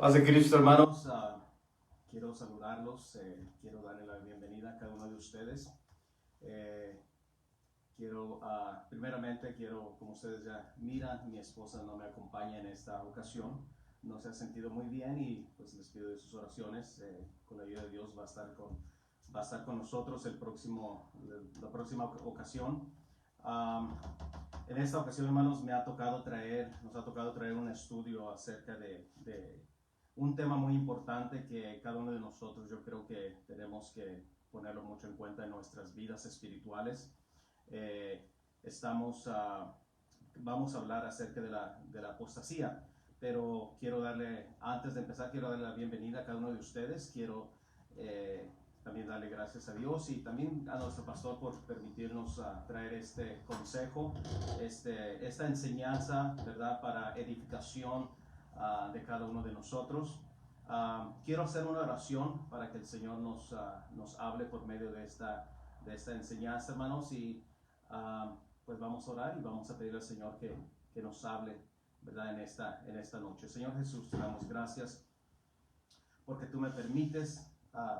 Paz de Cristo, hermanos. Quiero saludarlos, quiero darle la bienvenida a cada uno de ustedes. Primeramente, como ustedes ya miran, mi esposa no me acompaña en esta ocasión. No se ha sentido muy bien y pues les pido de sus oraciones. Con la ayuda de Dios va a estar con nosotros la próxima ocasión. En esta ocasión, hermanos, nos ha tocado traer un estudio acerca de un tema muy importante que cada uno de nosotros, yo creo que tenemos que ponerlo mucho en cuenta en nuestras vidas espirituales. Vamos a hablar acerca de la apostasía, pero antes de empezar, quiero darle la bienvenida a cada uno de ustedes. Quiero también darle gracias a Dios y también a nuestro pastor por permitirnos traer este consejo, esta enseñanza, ¿verdad?, para edificación de cada uno de nosotros. Quiero hacer una oración para que el Señor nos hable por medio de esta enseñanza, hermanos, y pues vamos a orar y vamos a pedir al Señor que nos hable, ¿verdad?, en esta noche. Señor Jesús, te damos gracias porque tú me permites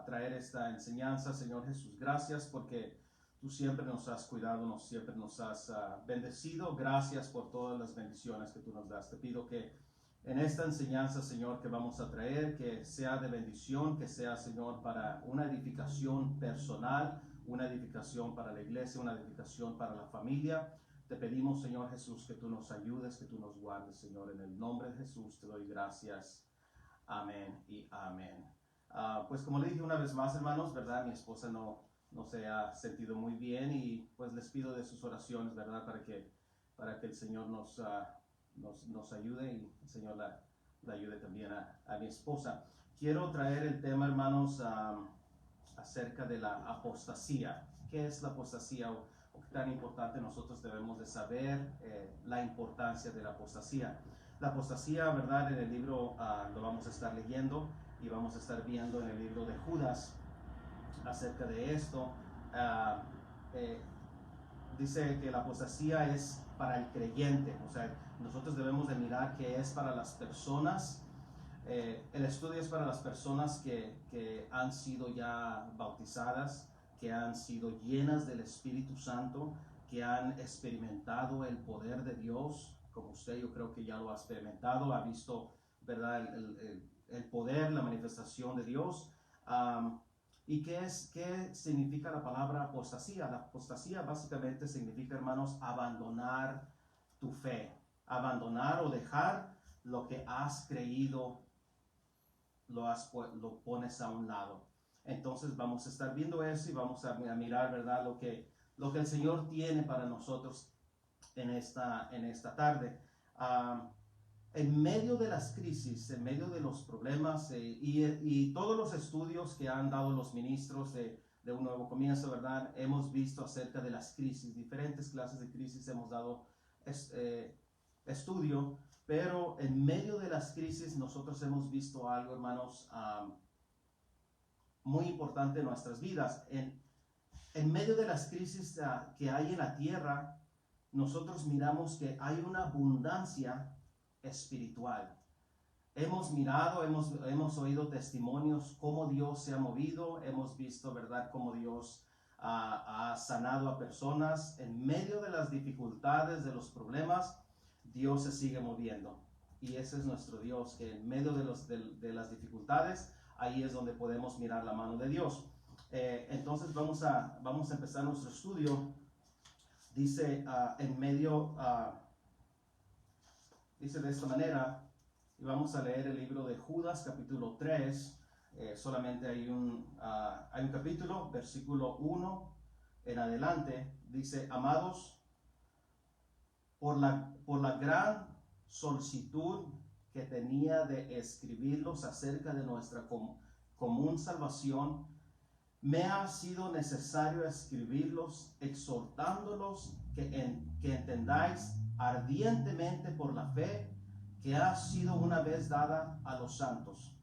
traer esta enseñanza. Señor Jesús, gracias porque tú siempre nos has cuidado, siempre nos has bendecido. Gracias por todas las bendiciones que tú nos das. Te pido que en esta enseñanza, Señor, que vamos a traer, que sea de bendición, que sea, Señor, para una edificación personal, una edificación para la iglesia, una edificación para la familia. Te pedimos, Señor Jesús, que tú nos ayudes, que tú nos guardes, Señor. En el nombre de Jesús te doy gracias. Amén y amén. Pues como le dije una vez más, hermanos, ¿verdad? Mi esposa no se ha sentido muy bien y pues les pido de sus oraciones, ¿verdad? Para que el Señor nos ayude y el Señor la ayude también a mi esposa. Quiero traer el tema, hermanos, acerca de la apostasía. ¿Qué es la apostasía o qué tan importante nosotros debemos de saber la importancia de la apostasía? La apostasía, ¿verdad? En el libro lo vamos a estar leyendo y vamos a estar viendo en el libro de Judas acerca de esto. Dice que la apostasía es para el creyente, o sea, nosotros debemos de mirar que es para las personas. El estudio es para las personas que han sido ya bautizadas, que han sido llenas del Espíritu Santo, que han experimentado el poder de Dios, como usted yo creo que ya lo ha experimentado, ha visto, ¿verdad?, el poder, la manifestación de Dios. ¿Y qué significa la palabra apostasía? La apostasía básicamente significa, hermanos, abandonar tu fe, abandonar o dejar lo que has creído, lo pones a un lado. Entonces vamos a estar viendo eso y vamos a mirar, ¿verdad?, lo que el Señor tiene para nosotros en esta tarde. En medio de las crisis, en medio de los problemas y todos los estudios que han dado los ministros de Un Nuevo Comienzo, ¿verdad?, hemos visto acerca de las crisis, diferentes clases de crisis hemos dado estudio, pero en medio de las crisis nosotros hemos visto algo, hermanos, muy importante en nuestras vidas. En medio de las crisis que hay en la tierra, nosotros miramos que hay una abundancia espiritual. Hemos mirado, hemos oído testimonios cómo Dios se ha movido, hemos visto, ¿verdad?, cómo Dios ha sanado a personas. En medio de las dificultades, de los problemas, Dios se sigue moviendo. Y ese es nuestro Dios, que en medio de las dificultades, ahí es donde podemos mirar la mano de Dios. Entonces vamos a empezar nuestro estudio. Dice dice de esta manera, y vamos a leer el libro de Judas, capítulo 3. Solamente hay un capítulo, versículo 1 en adelante. Dice: amados, por la gran solicitud que tenía de escribirlos acerca de nuestra común salvación, me ha sido necesario escribirlos, exhortándolos que entendáis ardientemente por la fe que ha sido una vez dada a los santos.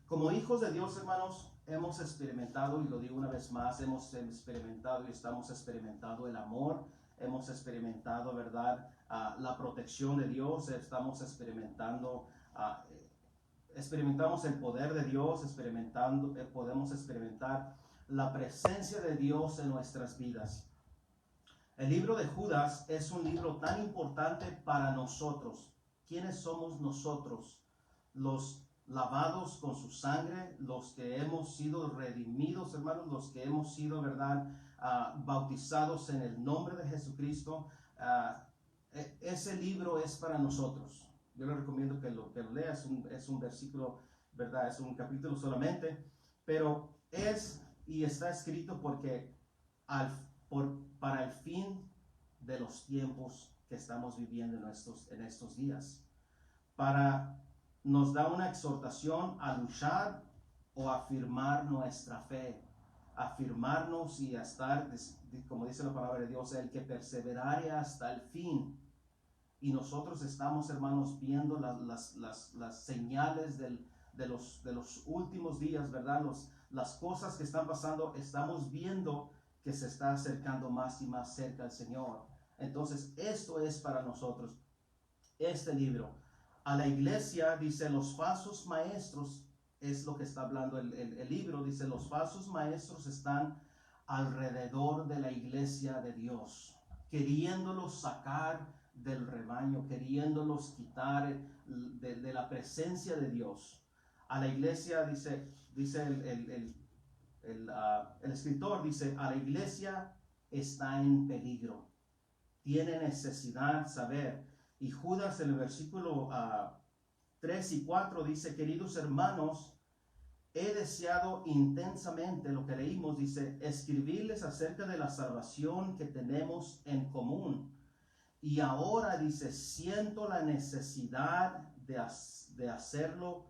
Como hijos de Dios, hermanos, hemos experimentado, y lo digo una vez más, hemos experimentado y estamos experimentando el amor, hemos experimentado, ¿verdad?, la protección de Dios, estamos experimentando experimentamos el poder de Dios, podemos experimentar la presencia de Dios en nuestras vidas. El libro de Judas es un libro tan importante para nosotros. ¿Quiénes somos nosotros? Los lavados con su sangre, los que hemos sido redimidos, hermanos, los que hemos sido, ¿verdad?, bautizados en el nombre de Jesucristo. Ese libro es para nosotros. Yo le recomiendo que lo lea. Es un versículo, ¿verdad? Es un capítulo solamente, pero está escrito porque para el fin de los tiempos que estamos viviendo en estos días. Nos da una exhortación a luchar o afirmar nuestra fe, afirmarnos y a estar, como dice la palabra de Dios, el que perseverare hasta el fin. Y nosotros estamos, hermanos, viendo las señales de los últimos días, ¿verdad? Las cosas que están pasando, estamos viendo que se está acercando más y más cerca al Señor. Entonces, esto es para nosotros, este libro. A la iglesia, dice, los falsos maestros, es lo que está hablando el libro, dice, los falsos maestros están alrededor de la iglesia de Dios, queriéndolos sacar del rebaño, queriéndolos quitar de la presencia de Dios. A la iglesia, dice el escritor, dice, a la iglesia está en peligro, tiene necesidad de saber. Y Judas, en el versículo 3 y 4 dice, queridos hermanos, he deseado intensamente, lo que leímos, dice, escribirles acerca de la salvación que tenemos en común. Y ahora, dice, siento la necesidad de hacerlo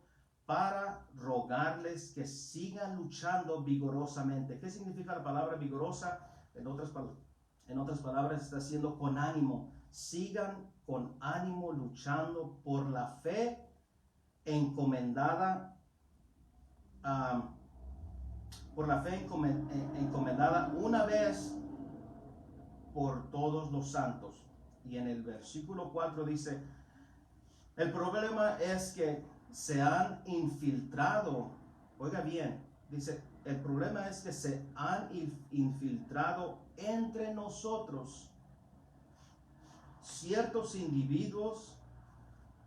para rogarles que sigan luchando vigorosamente. ¿Qué significa la palabra vigorosa? En otras palabras, está diciendo con ánimo. Sigan con ánimo luchando por la fe encomendada, encomendada una vez por todos los santos. Y en el versículo 4 dice, el problema es que se han infiltrado, oiga bien, dice, el problema es que se han infiltrado entre nosotros ciertos individuos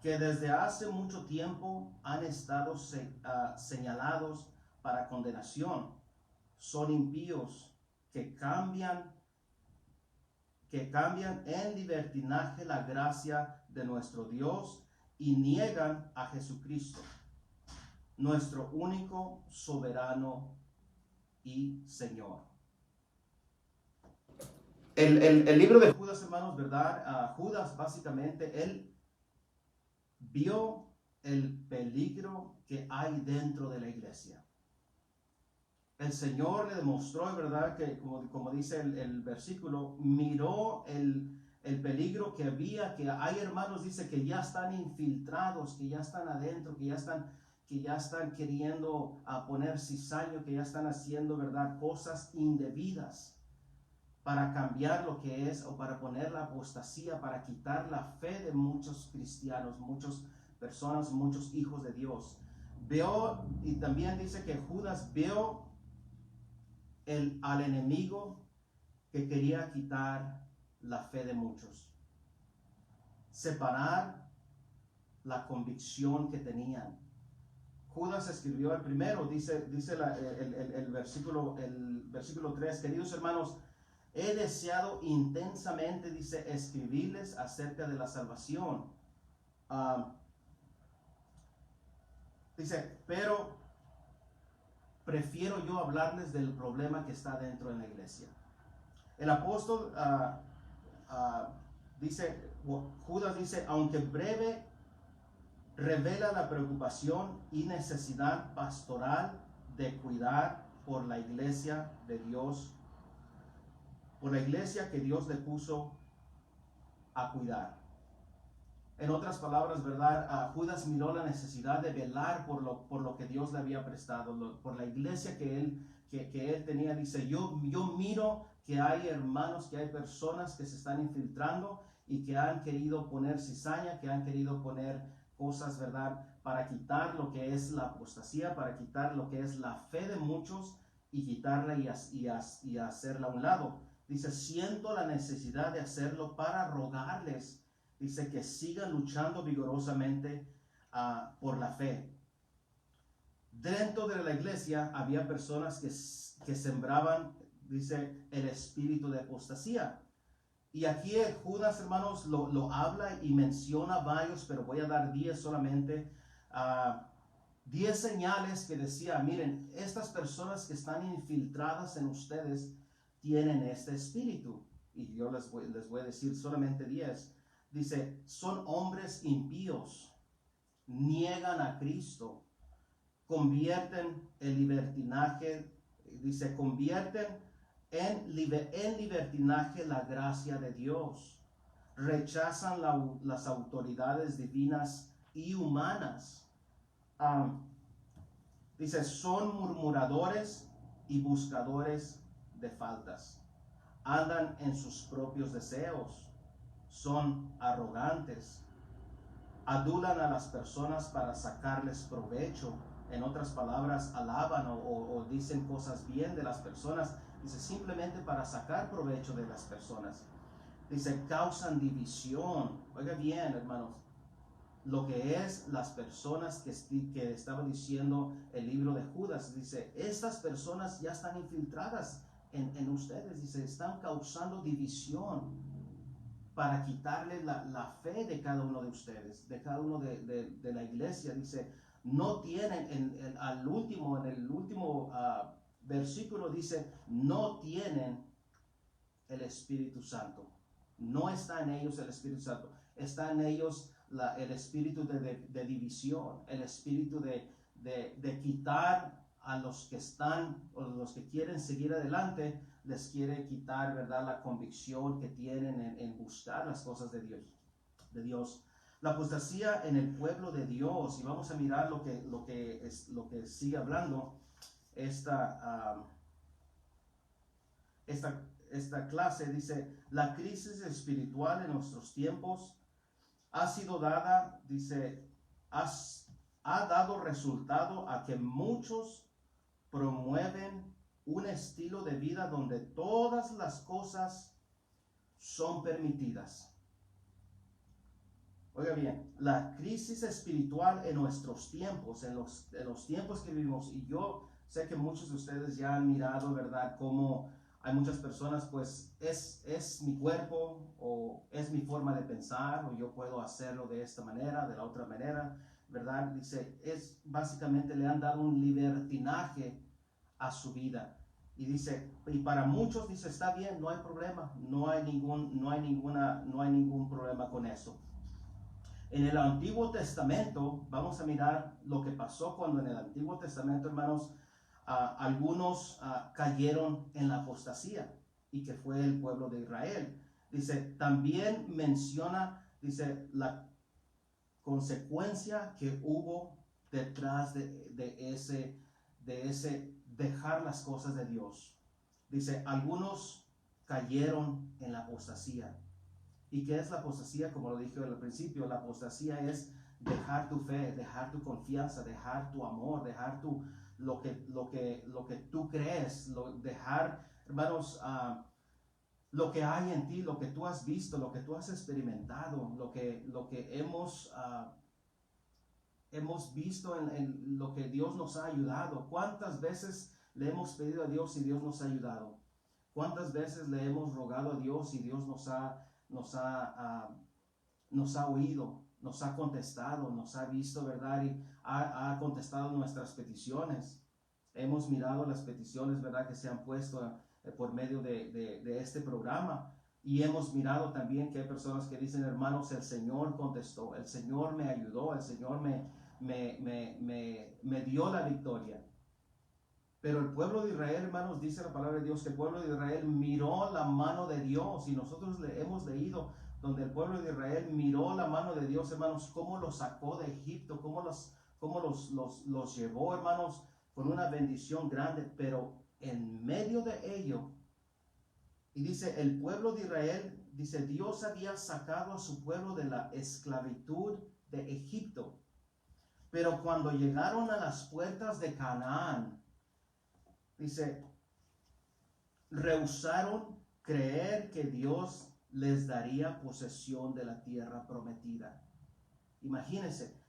que desde hace mucho tiempo han estado señalados para condenación. Son impíos que cambian en libertinaje la gracia de nuestro Dios y niegan a Jesucristo, nuestro único soberano y Señor. El libro de Judas, hermanos, ¿verdad? Judas, básicamente, él vio el peligro que hay dentro de la iglesia. El Señor le demostró, ¿verdad?, que como dice el versículo, miró el peligro que había, que hay hermanos, dice, que ya están infiltrados, que ya están adentro, que ya están queriendo poner cizaño, que ya están haciendo, ¿verdad?, cosas indebidas para cambiar lo que es, o para poner la apostasía, para quitar la fe de muchos cristianos, muchas personas, muchos hijos de Dios. Veo, y también dice que Judas vio al enemigo que quería quitar la fe de muchos, separar la convicción que tenían. Judas escribió el primero, dice el versículo 3, queridos hermanos, he deseado intensamente, dice, escribirles acerca de la salvación. Dice, pero prefiero yo hablarles del problema que está dentro de la iglesia. El apóstol Judas dice, aunque breve, revela la preocupación y necesidad pastoral de cuidar por la iglesia de Dios, por la iglesia que Dios le puso a cuidar. En otras palabras, ¿verdad? Judas miró la necesidad de velar por lo que Dios le había prestado, por la iglesia que él tenía. Dice, yo miro que hay hermanos, que hay personas que se están infiltrando y que han querido poner cizaña, que han querido poner cosas, ¿verdad? Para quitar lo que es la apostasía, para quitar lo que es la fe de muchos y quitarla y hacerla a un lado. Dice, siento la necesidad de hacerlo para rogarles, dice, que sigan luchando vigorosamente por la fe. Dentro de la iglesia había personas que sembraban, dice, el espíritu de apostasía. Y aquí Judas, hermanos, lo habla y menciona varios, pero voy a dar 10 solamente. 10 señales que decía, miren, estas personas que están infiltradas en ustedes tienen este espíritu. Y yo les voy a decir solamente 10. Dice, son hombres impíos, niegan a Cristo, convierten el libertinaje, dice, convierten en libertinaje la gracia de Dios, rechazan las autoridades divinas y humanas. Dice, son murmuradores y buscadores de faltas, andan en sus propios deseos, son arrogantes, adulan a las personas para sacarles provecho. En otras palabras, alaban o dicen cosas bien de las personas. Dice, simplemente para sacar provecho de las personas. Dice, causan división. Oiga bien, hermanos, lo que es las personas que estaba diciendo el libro de Judas. Dice, estas personas ya están infiltradas en ustedes. Dice, están causando división para quitarle la fe de cada uno de ustedes, de cada uno de la iglesia. Dice, no tienen, en el último versículo dice, no tienen el Espíritu Santo. No está en ellos el Espíritu Santo. Está en ellos el espíritu de división, el espíritu de quitar a los que están o los que quieren seguir adelante, les quiere quitar, ¿verdad?, la convicción que tienen en buscar las cosas de Dios. La apostasía en el pueblo de Dios, y vamos a mirar lo que sigue hablando esta clase. Dice, la crisis espiritual en nuestros tiempos ha sido dada, dice, ha dado resultado a que muchos promueven un estilo de vida donde todas las cosas son permitidas. Oiga bien, la crisis espiritual en nuestros tiempos, en los tiempos que vivimos, y yo sé que muchos de ustedes ya han mirado, ¿verdad?, cómo hay muchas personas, pues es mi cuerpo o es mi forma de pensar, o yo puedo hacerlo de esta manera, de la otra manera, ¿verdad? Dice, básicamente le han dado un libertinaje a su vida. Y dice, y para muchos dice, está bien, no hay problema, no hay ningún problema con eso. En el Antiguo Testamento, vamos a mirar lo que pasó cuando en el Antiguo Testamento, hermanos, algunos cayeron en la apostasía, y que fue el pueblo de Israel. Dice, también menciona, dice, la consecuencia que hubo detrás de ese dejar las cosas de Dios. Dice, algunos cayeron en la apostasía. ¿Y qué es la apostasía? Como lo dije al principio, la apostasía es dejar tu fe, dejar tu confianza, dejar tu amor, dejar lo que tú crees, dejar, hermanos, lo que hay en ti, lo que tú has visto, lo que tú has experimentado, lo que hemos visto en lo que Dios nos ha ayudado. ¿Cuántas veces le hemos pedido a Dios y Dios nos ha ayudado? ¿Cuántas veces le hemos rogado a Dios y Dios nos ha oído, nos ha contestado, nos ha visto, ¿verdad? Y ha contestado nuestras peticiones. Hemos mirado las peticiones, ¿verdad?, que se han puesto por medio de este programa. Y hemos mirado también que hay personas que dicen, hermanos, el Señor contestó, el Señor me ayudó, el Señor me dio la victoria. Pero el pueblo de Israel, hermanos, dice la palabra de Dios que el pueblo de Israel miró la mano de Dios. Y nosotros hemos leído donde el pueblo de Israel miró la mano de Dios, hermanos, cómo los sacó de Egipto, cómo los llevó, hermanos, con una bendición grande. Pero en medio de ello, y dice, el pueblo de Israel, dice, Dios había sacado a su pueblo de la esclavitud de Egipto. Pero cuando llegaron a las puertas de Canaán, dice, rehusaron creer que Dios les daría posesión de la tierra prometida. Imagínense.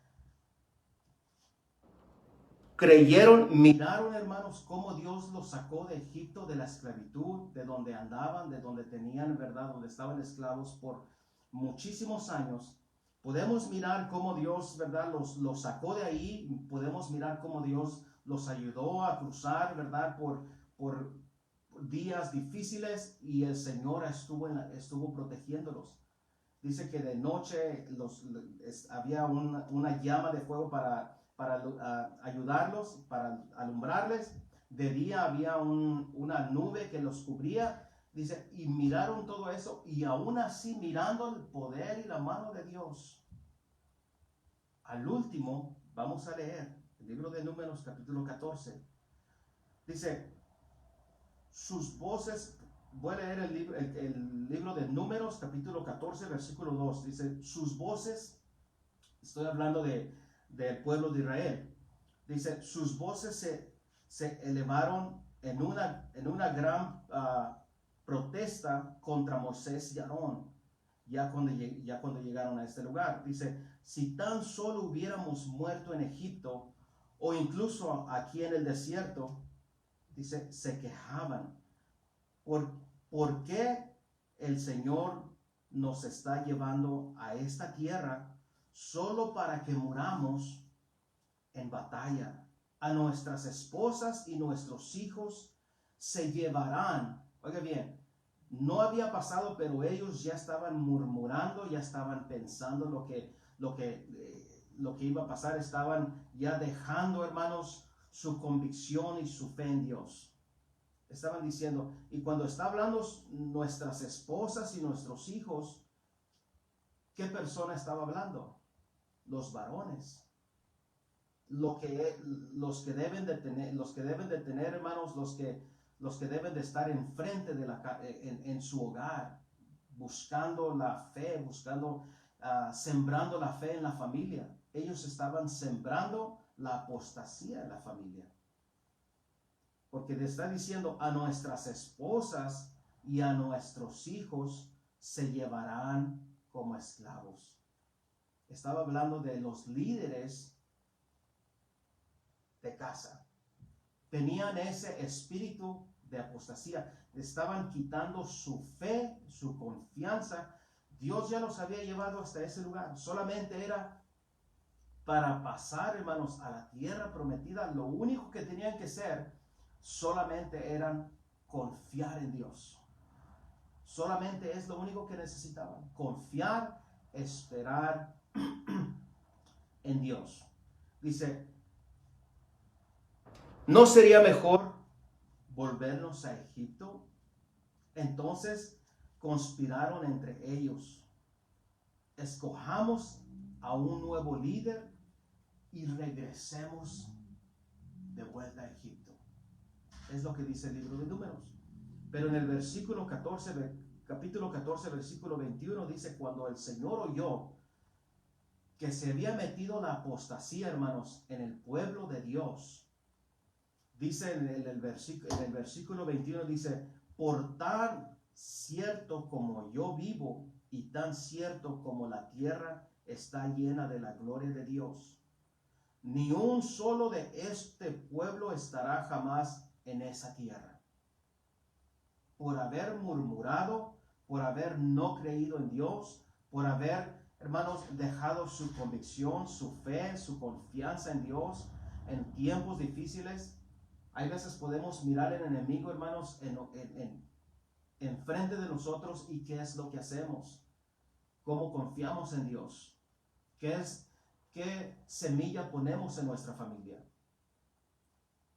Miraron, hermanos, cómo Dios los sacó de Egipto, de la esclavitud, de donde andaban, de donde tenían, ¿verdad?, donde estaban esclavos por muchísimos años. Podemos mirar cómo Dios, ¿verdad?, los sacó de ahí. Podemos mirar cómo Dios los ayudó a cruzar, ¿verdad?, por días difíciles, y el Señor estuvo protegiéndolos. Dice que de noche había una llama de fuego para ayudarlos, para alumbrarles. De día había una nube que los cubría. Dice, y miraron todo eso, y aún así, mirando el poder y la mano de Dios, al último, vamos a leer el libro de Números, capítulo 14. Dice, sus voces, voy a leer el libro de Números, capítulo 14, versículo 2. Dice, sus voces, estoy hablando del pueblo de Israel. Dice, sus voces se elevaron en una gran protesta contra Moisés y Aarón, ya cuando llegaron a este lugar. Dice, si tan solo hubiéramos muerto en Egipto, o incluso aquí en el desierto, dice, se quejaban. ¿Por qué el Señor nos está llevando a esta tierra solo para que muramos en batalla? A nuestras esposas y nuestros hijos se llevarán. Oiga bien, no había pasado, pero ellos ya estaban murmurando, ya estaban pensando lo que iba a pasar. Estaban ya dejando, hermanos, su convicción y su fe en Dios. Estaban diciendo, y cuando está hablando nuestras esposas y nuestros hijos, ¿qué persona estaba hablando? Los varones. Los que deben de tener, hermanos, los que deben de estar enfrente en su hogar, buscando la fe, sembrando la fe en la familia. Ellos estaban sembrando la apostasía en la familia. Porque le está diciendo, a nuestras esposas y a nuestros hijos se llevarán como esclavos. Estaba hablando de los líderes de casa. Tenían ese espíritu de apostasía. Estaban quitando su fe, su confianza. Dios ya los había llevado hasta ese lugar. Solamente era para pasar, hermanos, a la tierra prometida. Lo único que tenían que hacer solamente eran confiar en Dios. Solamente es lo único que necesitaban. Confiar, esperar en Dios. Dice, ¿no sería mejor volvernos a Egipto? Entonces conspiraron entre ellos. Escojamos a un nuevo líder y regresemos de vuelta a Egipto. Es lo que dice el libro de Números. Pero en el capítulo 14, versículo 21, dice, cuando el Señor oyó que se había metido la apostasía, hermanos, en el pueblo de Dios, dice en el versículo 21, dice, por tan cierto como yo vivo y tan cierto como la tierra está llena de la gloria de Dios, ni un solo de este pueblo estará jamás en esa tierra. Por haber murmurado, por haber no creído en Dios, por haber, hermanos, dejado su convicción, su fe, su confianza en Dios en tiempos difíciles. Hay veces podemos mirar al enemigo, hermanos, en frente de nosotros, y ¿qué es lo que hacemos? ¿Cómo confiamos en Dios? ¿Qué semilla ponemos en nuestra familia?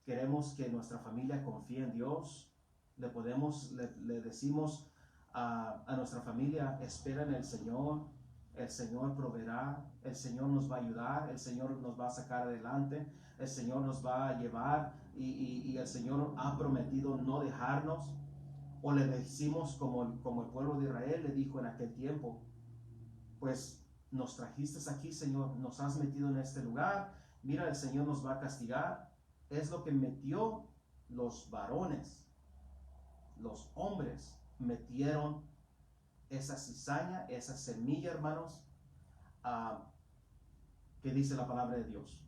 Queremos que nuestra familia confíe en Dios. Le decimos a nuestra familia, espera en el Señor proveerá, el Señor nos va a ayudar, el Señor nos va a sacar adelante, el Señor nos va a llevar, y el Señor ha prometido no dejarnos. O le decimos como el pueblo de Israel le dijo en aquel tiempo, pues nos trajiste aquí, Señor, nos has metido en este lugar, mira, el Señor nos va a castigar. Es lo que metió los varones, los hombres, metieron esa cizaña, esa semilla, hermanos, que dice la palabra de Dios,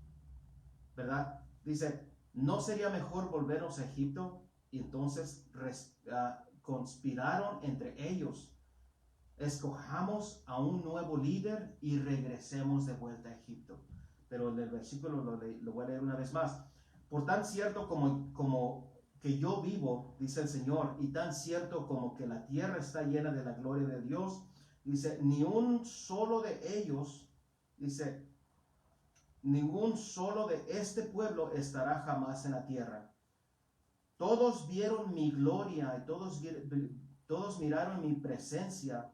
¿verdad? Dice, ¿no sería mejor volvernos a Egipto? Y entonces conspiraron entre ellos, escojamos a un nuevo líder y regresemos de vuelta a Egipto. Pero en el versículo lo voy a leer una vez más. Por tan cierto como que yo vivo, dice el Señor, y tan cierto como que la tierra está llena de la gloria de Dios, dice, ni un solo de ellos, dice, ningún solo de este pueblo estará jamás en la tierra. Todos vieron mi gloria y todos miraron mi presencia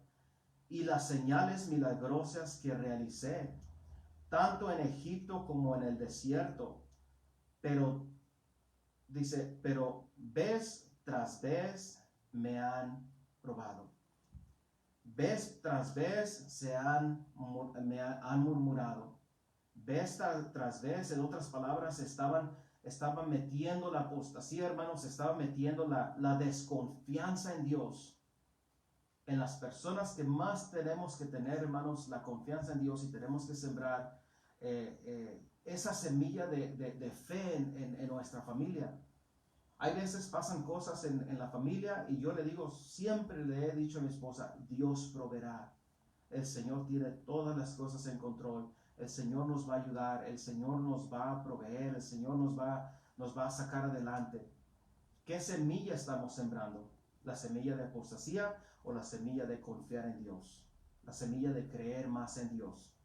y las señales milagrosas que realicé, tanto en Egipto como en el desierto. Pero, dice, pero vez tras vez me han probado. Vez tras vez me han murmurado. Vez tras vez, en otras palabras, estaban metiendo la apostasía, hermanos, estaban metiendo la desconfianza en Dios. En las personas que más tenemos que tener, hermanos, la confianza en Dios, y tenemos que sembrar esa semilla de fe en nuestra familia. Hay veces pasan cosas en la familia y yo le digo, siempre le he dicho a mi esposa, Dios proveerá. El Señor tiene todas las cosas en control. El Señor nos va a ayudar, el Señor nos va a proveer, el Señor nos va a sacar adelante. ¿Qué semilla estamos sembrando? ¿La semilla de apostasía o la semilla de confiar en Dios? La semilla de creer más en Dios.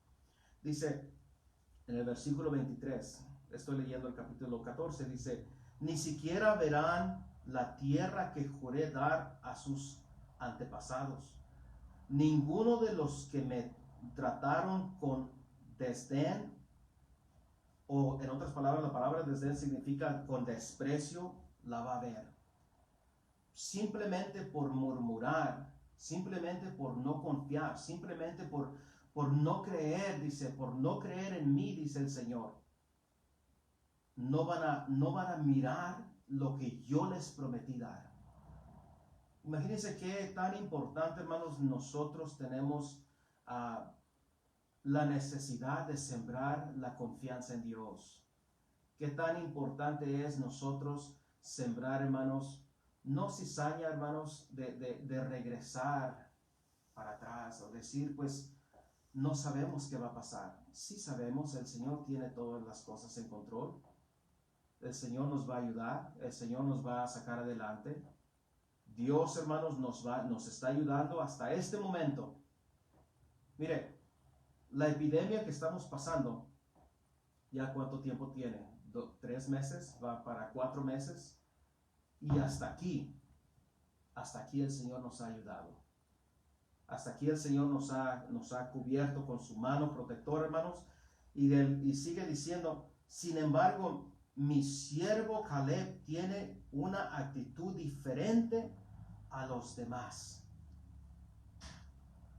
Dice en el versículo 23, estoy leyendo el capítulo 14, dice, ni siquiera verán la tierra que juré dar a sus antepasados. Ninguno de los que me trataron con desdén, o en otras palabras, la palabra desdén significa con desprecio, la va a ver. Simplemente por murmurar, simplemente por no confiar, simplemente por no creer, dice, por no creer en mí, dice el Señor. No van a mirar lo que yo les prometí dar. Imagínense qué tan importante, hermanos, nosotros tenemos la necesidad de sembrar la confianza en Dios. Qué tan importante es nosotros sembrar, hermanos, no cizaña, hermanos, de regresar para atrás o decir, pues, no sabemos qué va a pasar. Sí sabemos, el Señor tiene todas las cosas en control. El Señor nos va a ayudar, el Señor nos va a sacar adelante. Dios, hermanos, nos está ayudando hasta este momento. Mire, la epidemia que estamos pasando, ¿ya cuánto tiempo tiene? 3 meses, va para 4 meses. Y hasta aquí el Señor nos ha ayudado. Hasta aquí el Señor nos ha cubierto con su mano protectora, hermanos. Y sigue diciendo, sin embargo, mi siervo Caleb tiene una actitud diferente a los demás.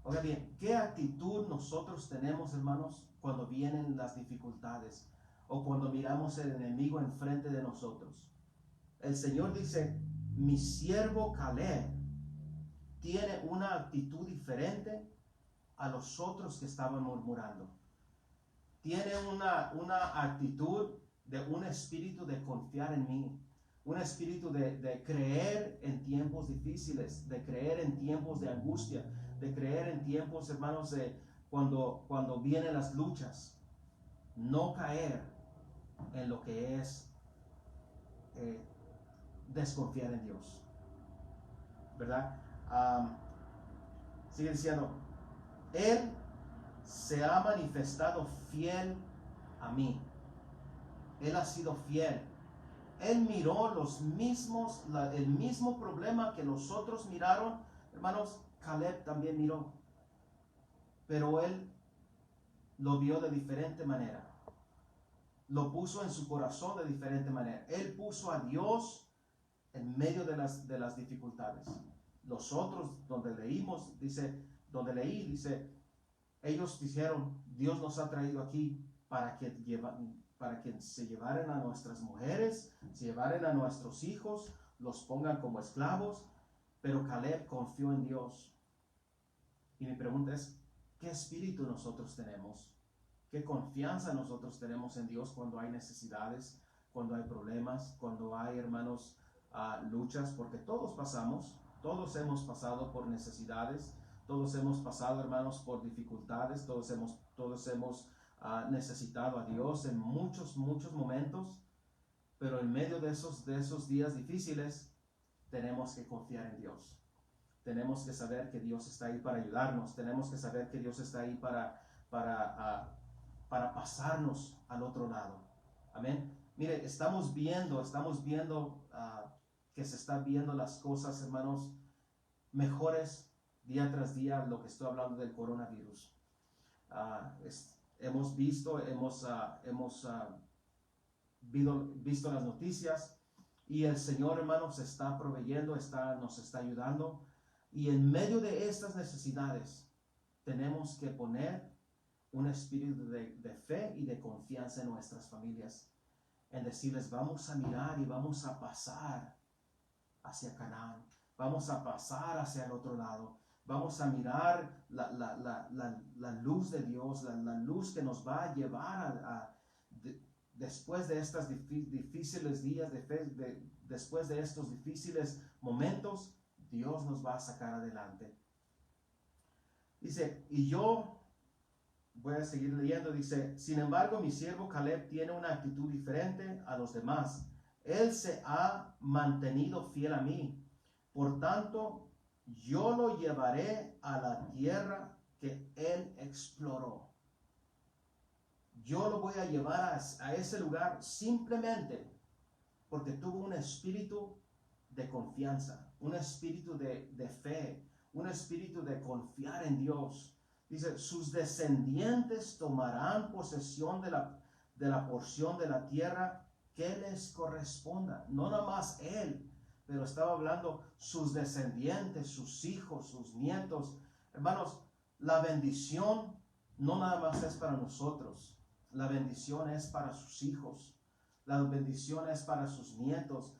Oiga bien, ¿qué actitud nosotros tenemos, hermanos, cuando vienen las dificultades o cuando miramos el enemigo enfrente de nosotros? El Señor dice, mi siervo Caleb tiene una actitud diferente a los otros que estaban murmurando. Tiene una actitud de un espíritu de confiar en mí, un espíritu de creer en tiempos difíciles, de creer en tiempos de angustia, de creer en tiempos, hermanos, de cuando vienen las luchas, no caer en lo que es desconfiar en Dios, ¿verdad? Sigue diciendo, Él se ha manifestado fiel a mí. Él ha sido fiel. Él miró el mismo problema que los otros miraron. Hermanos, Caleb también miró. Pero él lo vio de diferente manera. Lo puso en su corazón de diferente manera. Él puso a Dios en medio de las dificultades. Los otros, donde leí, dice, Ellos dijeron, Dios nos ha traído aquí para que se llevaran a nuestras mujeres, se llevaran a nuestros hijos, los pongan como esclavos. Pero Caleb confió en Dios. Y mi pregunta es, ¿qué espíritu nosotros tenemos? ¿Qué confianza nosotros tenemos en Dios cuando hay necesidades, cuando hay problemas, cuando hay, hermanos, luchas? Porque todos hemos pasado por necesidades, todos hemos pasado, hermanos, por dificultades, todos hemos necesitado a Dios en muchos momentos, pero en medio de esos días difíciles tenemos que confiar en Dios. Tenemos que saber que Dios está ahí para ayudarnos. Tenemos que saber que Dios está ahí para pasarnos al otro lado. Amén. Mire, estamos viendo que se están viendo las cosas, hermanos, mejores día tras día. Lo que estoy hablando del coronavirus. Hemos visto las noticias, y el Señor, hermanos, está proveyendo, nos está ayudando. Y en medio de estas necesidades tenemos que poner un espíritu de fe y de confianza en nuestras familias, en decirles, vamos a mirar y vamos a pasar hacia Canaán, vamos a pasar hacia el otro lado, vamos a mirar la luz de Dios, la luz que nos va a llevar después de estos difíciles días de fe, después de estos difíciles momentos, Dios nos va a sacar adelante. Dice, y yo voy a seguir leyendo, dice, sin embargo, mi siervo Caleb tiene una actitud diferente a los demás. Él se ha mantenido fiel a mí. Por tanto, yo lo llevaré a la tierra que él exploró. Yo lo voy a llevar a ese lugar simplemente porque tuvo un espíritu de confianza, un espíritu de fe, un espíritu de confiar en Dios. Dice, sus descendientes tomarán posesión de la porción de la tierra que les corresponda. No nada más él, pero estaba hablando sus descendientes, sus hijos, sus nietos. Hermanos, la bendición no nada más es para nosotros. La bendición es para sus hijos. La bendición es para sus nietos,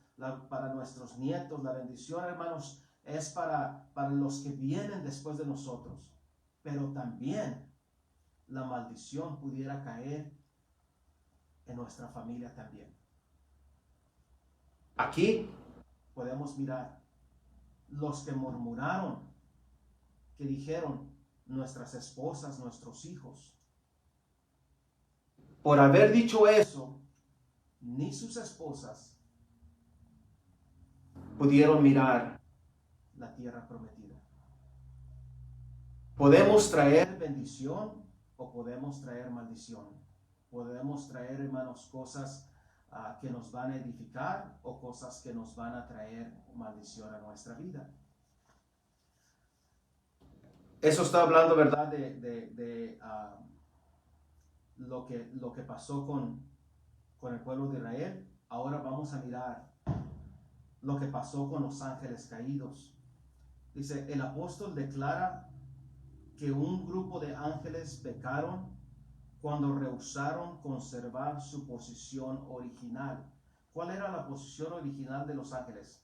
para nuestros nietos. La bendición, hermanos, es para los que vienen después de nosotros. Pero también la maldición pudiera caer en nuestra familia también. Aquí podemos mirar los que murmuraron, que dijeron nuestras esposas, nuestros hijos. Por haber dicho eso, ni sus esposas pudieron mirar la tierra prometida. Podemos traer bendición o podemos traer maldición. Podemos traer, hermanos, cosas que nos van a edificar o cosas que nos van a traer maldición a nuestra vida. Eso está hablando, ¿verdad?, de lo que pasó con el pueblo de Israel. Ahora vamos a mirar lo que pasó con los ángeles caídos. Dice, el apóstol declara que un grupo de ángeles pecaron cuando rehusaron conservar su posición original. ¿Cuál era la posición original de los ángeles?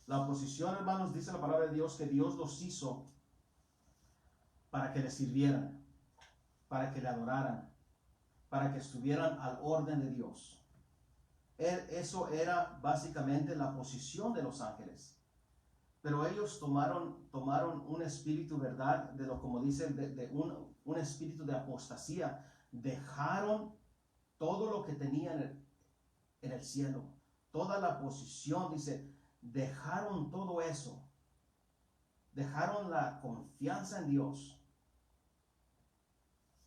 La posición, hermanos, dice la palabra de Dios, que Dios los hizo para que le sirvieran, para que le adoraran, para que estuvieran al orden de Dios. Eso era básicamente la posición de los ángeles. Pero ellos tomaron un espíritu, ¿verdad?, como dicen, un espíritu de apostasía. Dejaron todo lo que tenían en el cielo, toda la posición, dice, dejaron todo eso. Dejaron la confianza en Dios.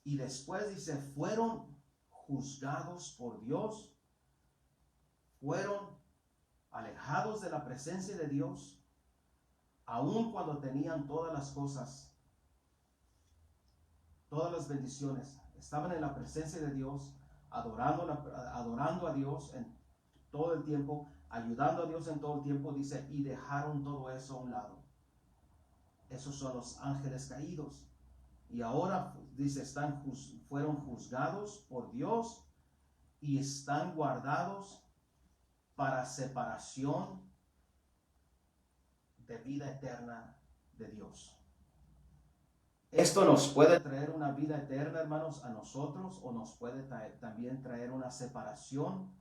Y después dice, fueron juzgados por Dios, fueron alejados de la presencia de Dios, aun cuando tenían todas las cosas, todas las bendiciones. Estaban en la presencia de Dios, adorando a Dios en todo el tiempo, ayudando a Dios en todo el tiempo, dice, y dejaron todo eso a un lado. Esos son los ángeles caídos. Y ahora, dice, fueron juzgados por Dios y están guardados para separación de vida eterna de Dios. Esto nos puede traer una vida eterna, hermanos, a nosotros, o nos puede también traer una separación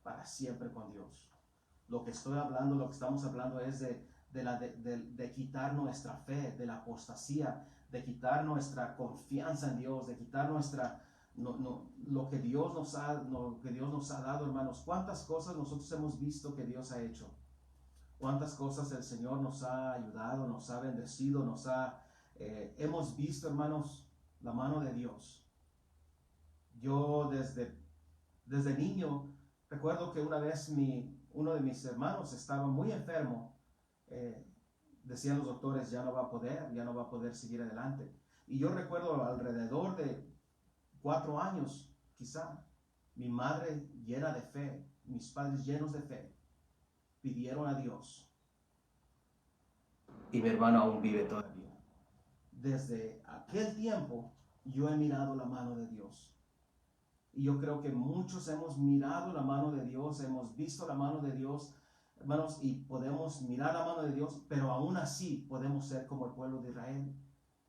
para siempre con Dios. Lo que estamos hablando es de quitar nuestra fe, de la apostasía, de quitar nuestra confianza en Dios, de quitar lo que Dios nos ha dado, hermanos. ¿Cuántas cosas nosotros hemos visto que Dios ha hecho? ¿Cuántas cosas el Señor nos ha ayudado, nos ha bendecido, hemos visto, hermanos, la mano de Dios? Yo desde niño recuerdo que una vez uno de mis hermanos estaba muy enfermo. Decían los doctores, ya no va a poder seguir adelante. Y yo recuerdo alrededor de 4 años, quizá, mi madre llena de fe, mis padres llenos de fe, pidieron a Dios. Y mi hermano aún vive todavía. Desde aquel tiempo, yo he mirado la mano de Dios. Y yo creo que muchos hemos mirado la mano de Dios, hemos visto la mano de Dios, hermanos, y podemos mirar la mano de Dios, pero aún así podemos ser como el pueblo de Israel.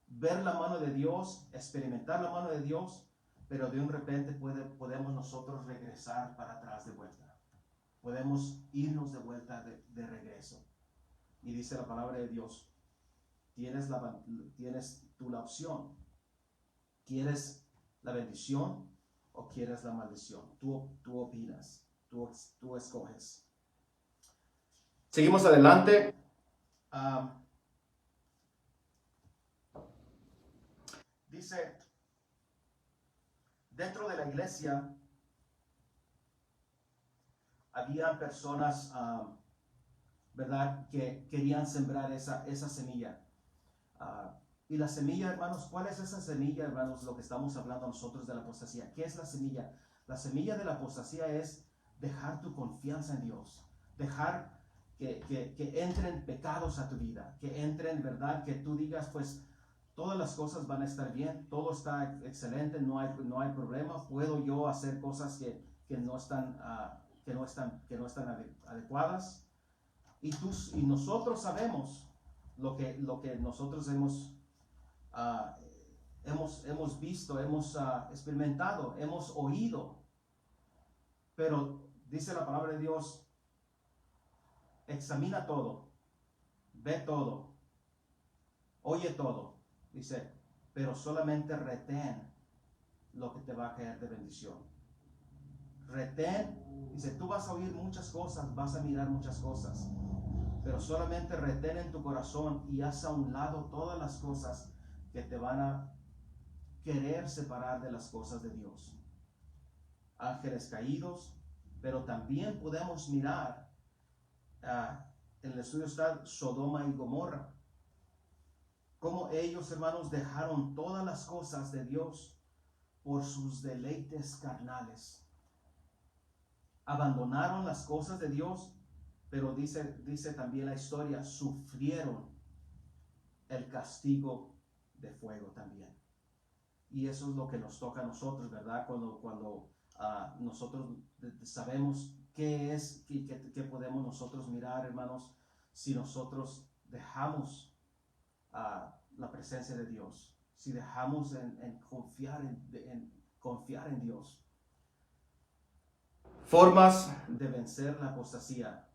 Ver la mano de Dios, experimentar la mano de Dios, pero de un repente podemos nosotros regresar para atrás de vuelta. Podemos irnos de vuelta de regreso. Y dice la palabra de Dios, tienes tú la opción. ¿Quieres la bendición o quieres la maldición? Tú opinas, tú escoges. Seguimos adelante. Dice, dentro de la iglesia había personas, ¿verdad?, que querían sembrar esa semilla. Y la semilla, hermanos, ¿cuál es esa semilla, hermanos? Lo que estamos hablando nosotros de la apostasía. ¿Qué es la semilla? La semilla de la apostasía es dejar tu confianza en Dios. Dejar que entren pecados a tu vida. Que entren, ¿verdad? Que tú digas, pues, todas las cosas van a estar bien. Todo está excelente. No hay problema. Puedo yo hacer cosas que no están adecuadas. Y nosotros sabemos lo que nosotros hemos visto, hemos experimentado, hemos oído. Pero dice la palabra de Dios, examina todo, ve todo, oye todo. Dice, pero solamente retén lo que te va a caer de bendición. Retén, dice, tú vas a oír muchas cosas, vas a mirar muchas cosas, pero solamente retén en tu corazón y haz a un lado todas las cosas que te van a querer separar de las cosas de Dios. Ángeles caídos, pero también podemos mirar, en el estudio está Sodoma y Gomorra, cómo ellos, hermanos, dejaron todas las cosas de Dios por sus deleites carnales. Abandonaron las cosas de Dios, pero dice también la historia, sufrieron el castigo de fuego también. Y eso es lo que nos toca a nosotros, ¿verdad? Cuando nosotros sabemos qué es y qué podemos nosotros mirar, hermanos, si nosotros dejamos la presencia de Dios, si dejamos en confiar en Dios. Formas de vencer la apostasía.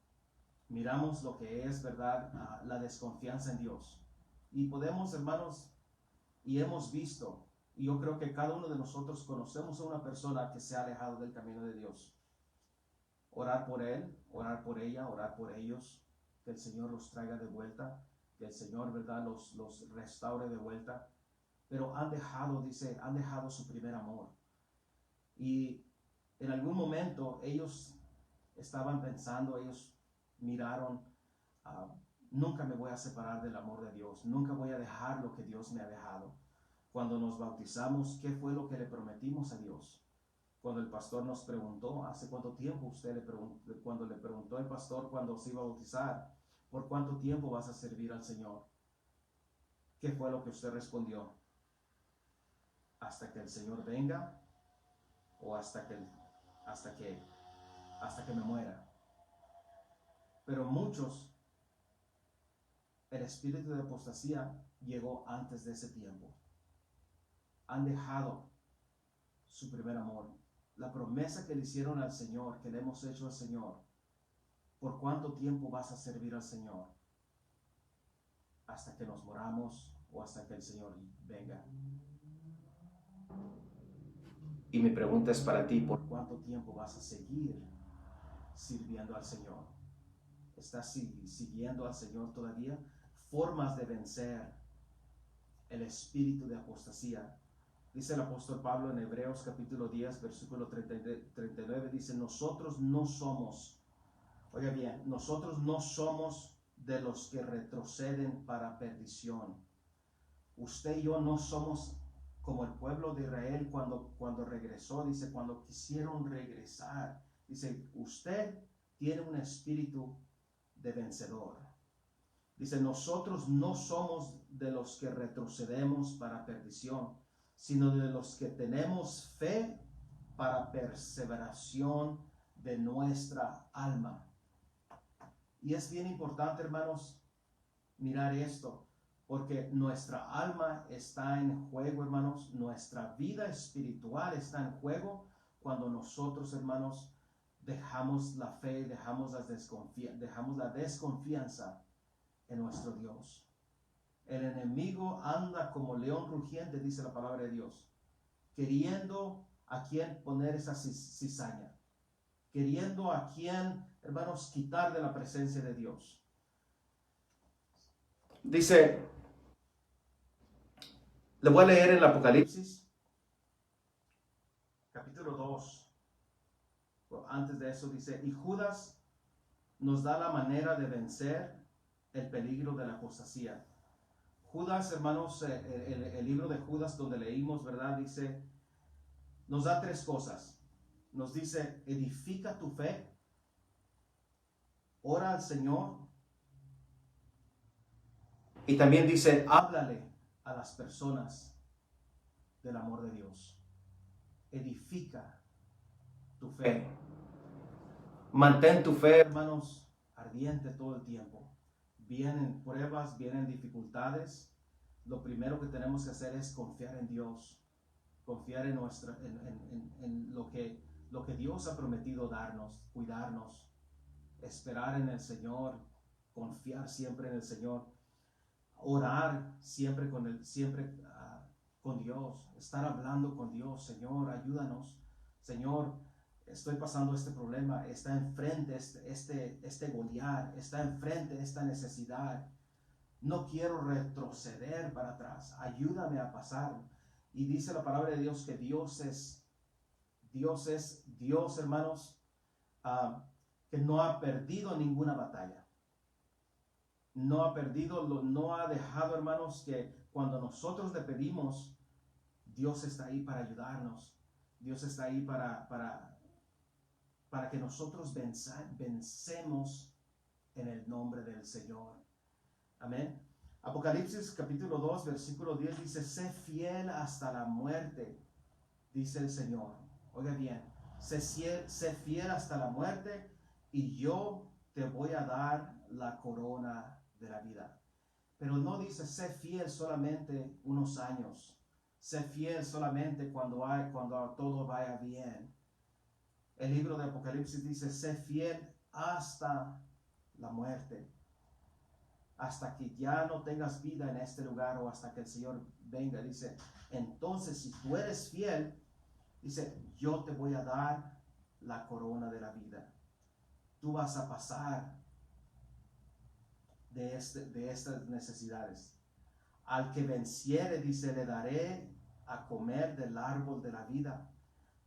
Miramos lo que es, ¿verdad?, la desconfianza en Dios. Y podemos, hermanos, y hemos visto, y yo creo que cada uno de nosotros conocemos a una persona que se ha alejado del camino de Dios. Orar por él, orar por ella, orar por ellos, que el Señor los traiga de vuelta, que el Señor, ¿verdad?, los restaure de vuelta. Pero han dejado su primer amor. Y en algún momento ellos estaban pensando, ellos miraron, nunca me voy a separar del amor de Dios, nunca voy a dejar lo que Dios me ha dejado. Cuando nos bautizamos, ¿qué fue lo que le prometimos a Dios? Cuando el pastor nos preguntó, ¿hace cuánto tiempo cuando le preguntó el pastor cuando se iba a bautizar, ¿por cuánto tiempo vas a servir al Señor? ¿Qué fue lo que usted respondió? hasta que el Señor venga o hasta que me muera. Pero muchos, el espíritu de apostasía llegó antes de ese tiempo. Han dejado su primer amor. La promesa que le hicieron al Señor, que le hemos hecho al Señor. ¿Por cuánto tiempo vas a servir al Señor? Hasta que nos moramos o hasta que el Señor venga. Y mi pregunta es para ti, ¿por cuánto tiempo vas a seguir sirviendo al Señor? ¿Estás siguiendo al Señor todavía? Formas de vencer el espíritu de apostasía. Dice el apóstol Pablo en Hebreos capítulo 10, versículo 39, dice, nosotros no somos, oiga bien, nosotros no somos de los que retroceden para perdición. Usted y yo no somos como el pueblo de Israel cuando regresó, dice, cuando quisieron regresar. Dice, usted tiene un espíritu de vencedor. Dice, nosotros no somos de los que retrocedemos para perdición, sino de los que tenemos fe para perseveración de nuestra alma. Y es bien importante, hermanos, mirar esto, porque nuestra alma está en juego, hermanos, nuestra vida espiritual está en juego cuando nosotros, hermanos, dejamos la fe, dejamos la desconfianza en nuestro Dios. El enemigo anda como león rugiente, dice la palabra de Dios, queriendo a quien poner esa cizaña, queriendo a quien, hermanos, quitar de la presencia de Dios. Dice, le voy a leer en el Apocalipsis, capítulo 2. Antes de eso dice, y Judas nos da la manera de vencer el peligro de la apostasía. Judas, hermanos, el libro de Judas donde leímos, ¿verdad? Dice, nos da tres cosas. Nos dice, edifica tu fe, ora al Señor, y también dice, háblale a las personas del amor de Dios. Edifica tu fe. Mantén tu fe, hermanos, ardiente todo el tiempo. Vienen pruebas, vienen dificultades. Lo primero que tenemos que hacer es confiar en Dios. Confiar en lo que Dios ha prometido darnos, cuidarnos, esperar en el Señor, confiar siempre en el Señor, orar siempre con Dios, estar hablando con Dios. Señor, ayúdanos. Señor, estoy pasando este problema, está enfrente este Goliat, está enfrente esta necesidad. No quiero retroceder para atrás. Ayúdame a pasar. Y dice la palabra de Dios que Dios es Dios, hermanos, que no ha perdido ninguna batalla. No ha dejado, hermanos, que cuando nosotros le pedimos, Dios está ahí para ayudarnos. Dios está ahí para que nosotros vencemos en el nombre del Señor. Amén. Apocalipsis capítulo 2, versículo 10 dice, sé fiel hasta la muerte, dice el Señor. Oiga bien, sé fiel hasta la muerte y yo te voy a dar la corona de la vida. Pero no dice sé fiel solamente unos años, sé fiel solamente cuando todo vaya bien. El libro de Apocalipsis dice sé fiel hasta la muerte, hasta que ya no tengas vida en este lugar o hasta que el Señor venga. Dice, entonces si tú eres fiel, dice, yo te voy a dar la corona de la vida. Tú vas a pasar de estas necesidades. Al que venciere, dice, le daré a comer del árbol de la vida.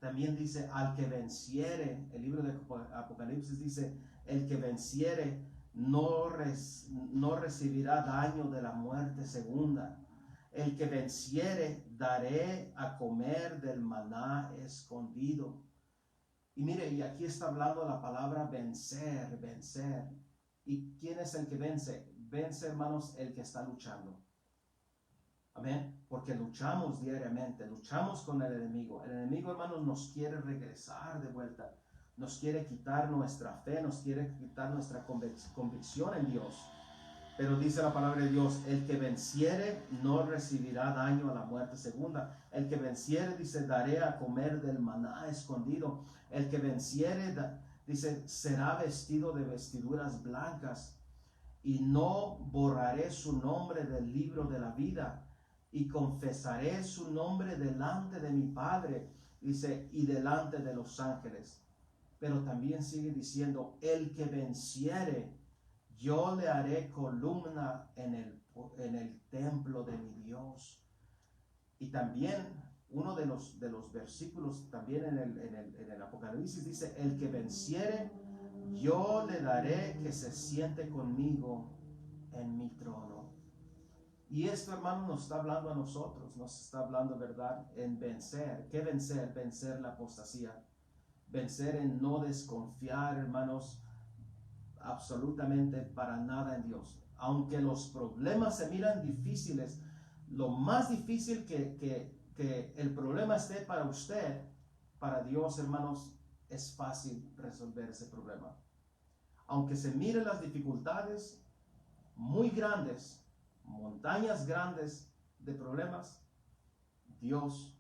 También dice, al que venciere, el libro de Apocalipsis dice, el que venciere no recibirá daño de la muerte segunda. El que venciere, daré a comer del maná escondido. Y mire, y aquí está hablando la palabra vencer, vencer. ¿Y quién es el que vence? Vence, hermanos, el que está luchando. Amén. Porque luchamos diariamente, luchamos con el enemigo. El enemigo, hermanos, nos quiere regresar de vuelta. Nos quiere quitar nuestra fe, nos quiere quitar nuestra convicción en Dios. Pero dice la palabra de Dios, el que venciere no recibirá daño a la muerte segunda. El que venciere, dice, daré a comer del maná escondido. El que venciere, dice, será vestido de vestiduras blancas. Y no borraré su nombre del libro de la vida. Y confesaré su nombre delante de mi Padre, dice, y delante de los ángeles. Pero también sigue diciendo, el que venciere, yo le haré columna en el templo de mi Dios. Y también uno de los versículos también en el Apocalipsis dice, el que venciere, yo le daré que se siente conmigo en mi trono. Y esto, hermano, nos está hablando a nosotros, nos está hablando, ¿verdad?, en vencer. ¿Qué vencer? Vencer la apostasía. Vencer en no desconfiar, hermanos, absolutamente para nada en Dios. Aunque los problemas se miran difíciles, lo más difícil que el problema esté para usted, para Dios, hermanos, es fácil resolver ese problema. Aunque se miren las dificultades muy grandes, montañas grandes de problemas, Dios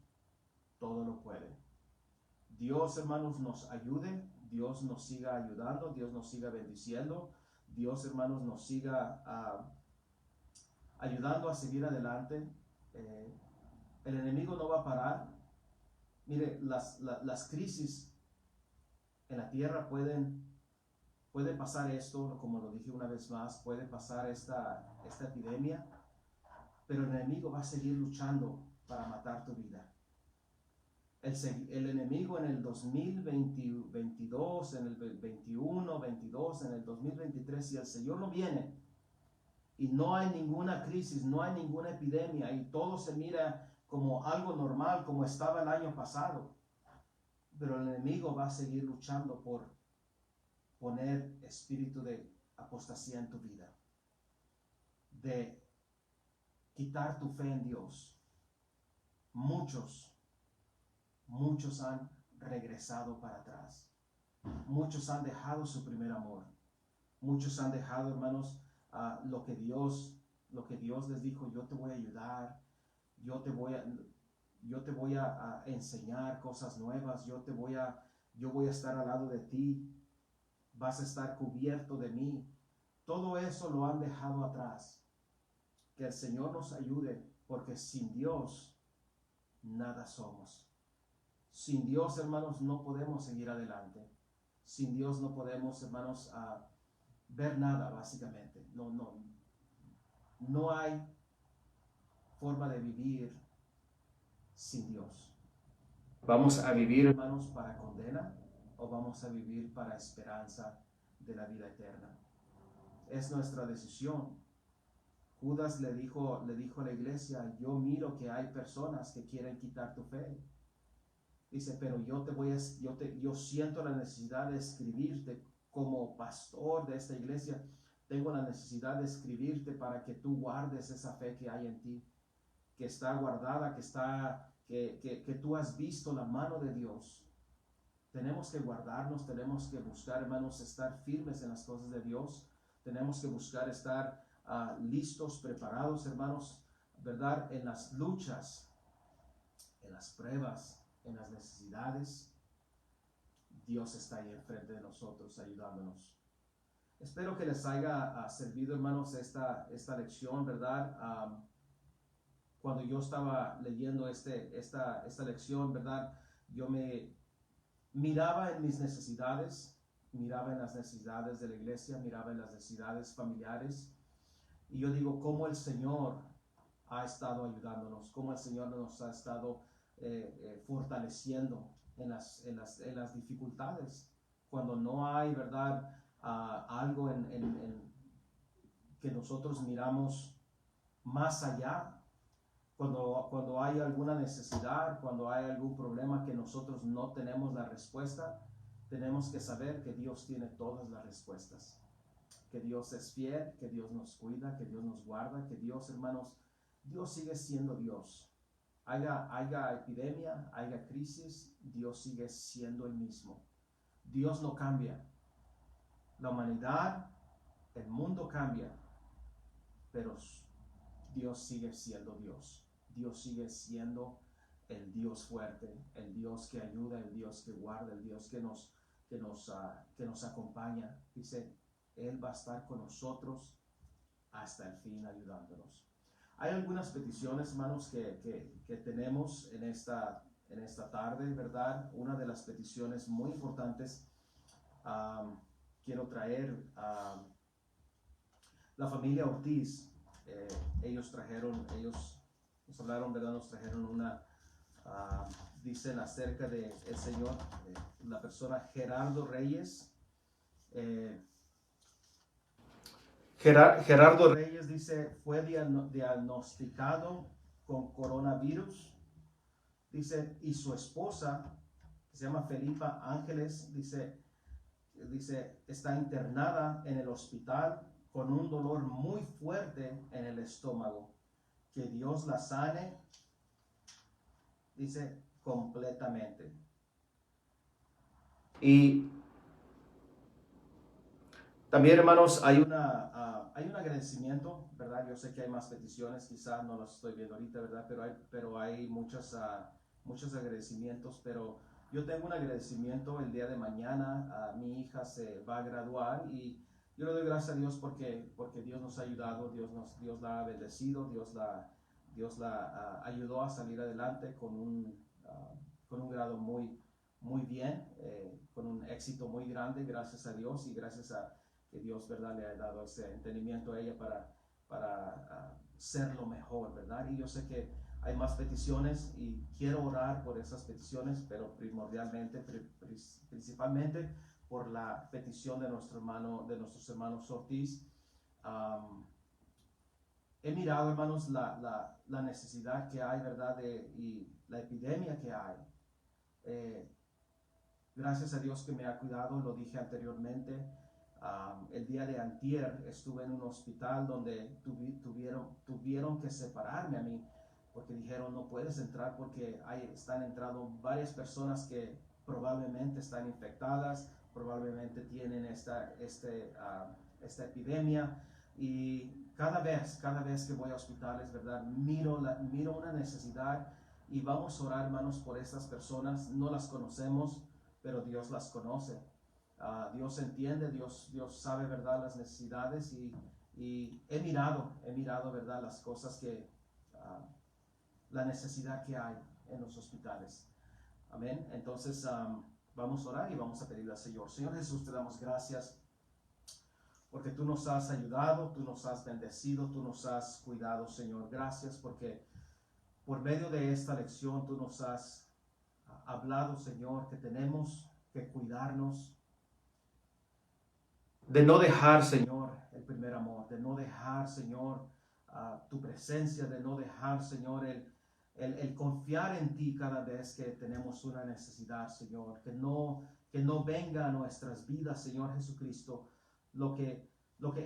todo lo puede. Dios, hermanos, nos ayude, Dios nos siga ayudando, Dios nos siga bendiciendo, Dios, hermanos, nos siga ayudando a seguir adelante. El enemigo no va a parar. Mire, las crisis en la tierra puede pasar esto, como lo dije una vez más, puede pasar esta epidemia, pero el enemigo va a seguir luchando para matar tu vida. El enemigo en el 2022, en el 21, 22, en el 2023, si el Señor no viene y no hay ninguna crisis, no hay ninguna epidemia y todo se mira como algo normal, como estaba el año pasado, pero el enemigo va a seguir luchando por poner espíritu de apostasía en tu vida, de quitar tu fe en Dios. Muchos han regresado para atrás. Muchos han dejado su primer amor. Muchos han dejado, hermanos, lo que Dios les dijo, yo te voy a ayudar, yo te voy a enseñar cosas nuevas, yo voy a estar al lado de ti, vas a estar cubierto de mí. Todo eso lo han dejado atrás. Que el Señor nos ayude, porque sin Dios nada somos. Sin Dios, hermanos, no podemos seguir adelante. Sin Dios no podemos, hermanos, ver nada, básicamente. No hay forma de vivir sin Dios. ¿Vamos a vivir, hermanos, para condena o vamos a vivir para esperanza de la vida eterna? Es nuestra decisión. Judas le dijo a la iglesia, yo miro que hay personas que quieren quitar tu fe. Dice, pero yo siento la necesidad de escribirte como pastor de esta iglesia. Tengo la necesidad de escribirte para que tú guardes esa fe que hay en ti, que está guardada, que tú has visto la mano de Dios. Tenemos que guardarnos, tenemos que buscar, hermanos, estar firmes en las cosas de Dios. Tenemos que buscar estar listos, preparados, hermanos, ¿verdad? En las luchas, en las pruebas, en las necesidades. Dios está ahí enfrente de nosotros, ayudándonos. Espero que les haya servido, hermanos, esta lección, ¿verdad? Cuando yo estaba leyendo esta lección, ¿verdad? Yo me miraba en mis necesidades, miraba en las necesidades de la iglesia, miraba en las necesidades familiares, y yo digo, cómo el Señor ha estado ayudándonos, cómo el Señor nos ha estado fortaleciendo en las dificultades, cuando no hay, ¿verdad? Algo que nosotros miramos más allá, cuando hay alguna necesidad, cuando hay algún problema que nosotros no tenemos la respuesta, tenemos que saber que Dios tiene todas las respuestas, que Dios es fiel, que Dios nos cuida, que Dios nos guarda, que Dios, hermanos, Dios sigue siendo Dios. Haya epidemia, haya crisis, Dios sigue siendo el mismo. Dios no cambia. La humanidad, el mundo cambia, pero Dios sigue siendo Dios. Dios sigue siendo el Dios fuerte, el Dios que ayuda, el Dios que guarda, el Dios que nos acompaña. Dice, Él va a estar con nosotros hasta el fin ayudándonos. Hay algunas peticiones, hermanos, que tenemos en esta tarde, ¿verdad? Una de las peticiones muy importantes, quiero traer a la familia Ortiz. Ellos nos hablaron, ¿verdad? Nos trajeron dicen acerca del Señor, la persona Gerardo Reyes. Gerardo Reyes dice, fue diagnosticado con coronavirus. Dice, y su esposa, que se llama Felipa Ángeles, dice, está internada en el hospital con un dolor muy fuerte en el estómago. Que Dios la sane, dice, completamente. Y también, hermanos, hay un agradecimiento, ¿verdad? Yo sé que hay más peticiones, quizás no las estoy viendo ahorita, ¿verdad? Pero hay muchos agradecimientos, pero yo tengo un agradecimiento el día de mañana. Mi hija se va a graduar y yo le doy gracias a Dios porque Dios nos ha ayudado, Dios la ha bendecido, Dios la ayudó a salir adelante con un grado muy bien, con un éxito muy grande, gracias a Dios y gracias a que Dios, ¿verdad?, le ha dado ese entendimiento a ella para ser lo mejor, ¿verdad? Y yo sé que hay más peticiones y quiero orar por esas peticiones, pero principalmente por la petición de nuestros hermanos Ortiz. He mirado, hermanos, la necesidad que hay, ¿verdad?, y la epidemia que hay. Gracias a Dios que me ha cuidado, lo dije anteriormente. El día de antier estuve en un hospital donde tuvieron que separarme a mí porque dijeron no puedes entrar porque están entrando varias personas que probablemente están infectadas, probablemente tienen esta epidemia. Y cada vez que voy a hospitales, ¿verdad?, miro una necesidad y vamos a orar, hermanos, por estas personas. No las conocemos, pero Dios las conoce. Dios entiende, Dios sabe, ¿verdad?, las necesidades y he mirado, ¿verdad?, las cosas la necesidad que hay en los hospitales. Amén. Entonces vamos a orar y vamos a pedirle al Señor. Señor Jesús, te damos gracias porque tú nos has ayudado, tú nos has bendecido, tú nos has cuidado, Señor. Gracias porque por medio de esta lección tú nos has hablado, Señor, que tenemos que cuidarnos, de no dejar, Señor, el primer amor, de no dejar, Señor, tu presencia, de no dejar, Señor, el confiar en ti cada vez que tenemos una necesidad, Señor, que no venga a nuestras vidas, Señor Jesucristo, lo que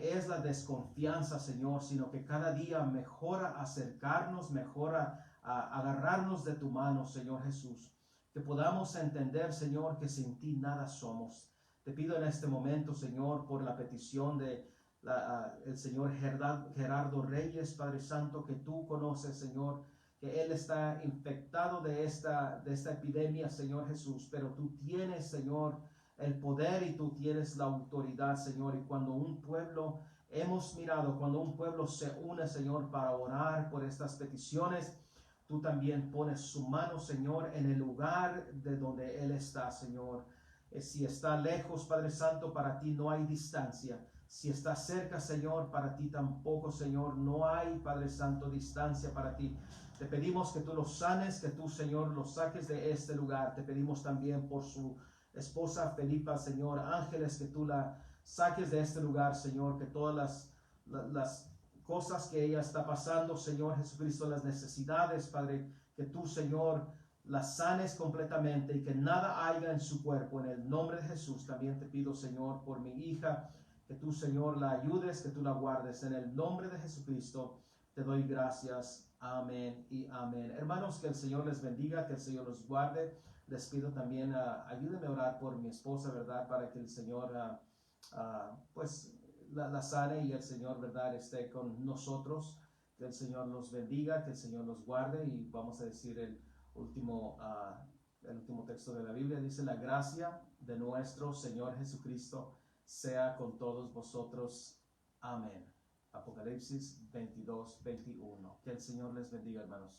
es la desconfianza, Señor, sino que cada día mejora acercarnos, mejora agarrarnos de tu mano, Señor Jesús, que podamos entender, Señor, que sin ti nada somos. Te pido en este momento, Señor, por la petición de el Señor Gerardo Reyes, Padre Santo, que tú conoces, Señor, que él está infectado de esta epidemia, Señor Jesús, pero tú tienes, Señor, el poder y tú tienes la autoridad, Señor, y cuando un pueblo se une, Señor, para orar por estas peticiones, tú también pones su mano, Señor, en el lugar de donde él está, Señor. Si está lejos, Padre Santo, para ti no hay distancia. Si está cerca, Señor, para ti tampoco, Señor, no hay, Padre Santo, distancia para ti. Te pedimos que tú los sanes, que tú, Señor, los saques de este lugar. Te pedimos también por su esposa Felipa, Señor, Ángeles, que tú la saques de este lugar, Señor, que todas las cosas que ella está pasando, Señor Jesucristo, las necesidades, Padre, que tú, Señor, las sanes completamente y que nada haya en su cuerpo. En el nombre de Jesús también te pido, Señor, por mi hija, que tú, Señor, la ayudes, que tú la guardes. En el nombre de Jesucristo te doy gracias. Amén y amén. Hermanos, que el Señor les bendiga, que el Señor los guarde. Les pido también, ayúdenme a orar por mi esposa, ¿verdad? Para que el Señor, pues, la sane y el Señor, ¿verdad? Esté con nosotros. Que el Señor los bendiga, que el Señor los guarde. Y vamos a decir último, el último texto de la Biblia. Dice: la gracia de nuestro Señor Jesucristo sea con todos vosotros. Amén. Apocalipsis 22, 21. Que el Señor les bendiga, hermanos.